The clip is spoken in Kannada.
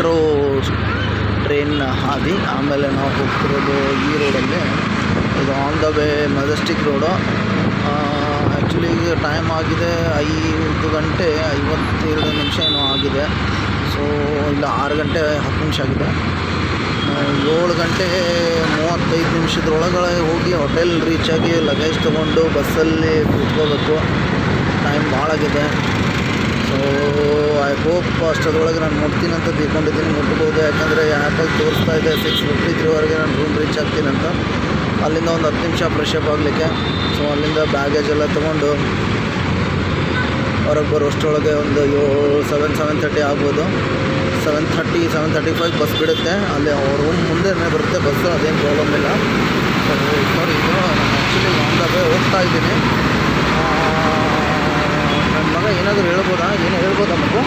ಮೆಟ್ರೋ ಟ್ರೈನ್ ಹಾದಿ. ಆಮೇಲೆ ನಾವು ಹೋಗ್ತಿರೋದು ಈ ರೋಡಲ್ಲಿ. ಇದು on the way Majestic road. Actually ಈಗ ಟೈಮ್ ಆಗಿದೆ 5 ಗಂಟೆ 52 ನಿಮಿಷ ಏನೋ ಆಗಿದೆ. ಸೊ ಇಲ್ಲ 6 ಗಂಟೆ 10 ನಿಮಿಷ ಆಗಿದೆ. 7 ಗಂಟೆ 35 ನಿಮಿಷದೊಳಗಡೆ ಹೋಗಿ ಹೋಟೆಲ್ ರೀಚ್ ಆಗಿ ಲಗೇಜ್ ತೊಗೊಂಡು ಬಸ್ಸಲ್ಲಿ ಕೂತ್ಕೋಬೇಕು. ಟೈಮ್ ಭಾಳ ಆಗಿದೆ. ಸೊ ಐ ಹೋಪ್ ಅಷ್ಟರೊಳಗೆ ನಾನು ಮುಟ್ತೀನಿ ಅಂತ ತಿಳ್ಕೊಂಡಿದ್ದೀನಿ. ಮುಟ್ಬೋದು, ಯಾಕಂದರೆ ಆ್ಯಪಲ್ಲಿ ತೋರಿಸ್ತಾ ಇದೆ 6:53ವರೆಗೆ ನಾನು ರೂಮ್ ರೀಚ್ ಆಗ್ತೀನಿ ಅಂತ. ಅಲ್ಲಿಂದ ಒಂದು 10 ನಿಮಿಷ ಫ್ರೆಶ್ ಅಪ್ ಆಗಲಿಕ್ಕೆ. ಸೊ ಅಲ್ಲಿಂದ ಬ್ಯಾಗೇಜ್ ಎಲ್ಲ ತೊಗೊಂಡು ಹೊರಗೆ ಬರೋಷ್ಟರೊಳಗೆ ಒಂದು 7:30 ಆಗ್ಬೋದು. 7:35 ಬಸ್ ಬಿಡುತ್ತೆ. ಅಲ್ಲಿ ಅವ್ರ ರೂಮ್ ಮುಂದೆನೇ ಬರುತ್ತೆ ಬಸ್ಸು, ಅದೇನು ಪ್ರಾಬ್ಲಮ್ ಇಲ್ಲ. ಸೊ ನೋಡಿ, ಇದು ನಾನು ಆ್ಯಕ್ಚುಲಿ ಆನ್ ದ ವೇ ಹೋಗ್ತಾ ಇದ್ದೀನಿ. ನನ್ನ ಮಗ ಏನಾದರೂ ಹೇಳ್ಬೋದಾ? ಏನು ಹೇಳ್ಬೋದಾ ಮಗು?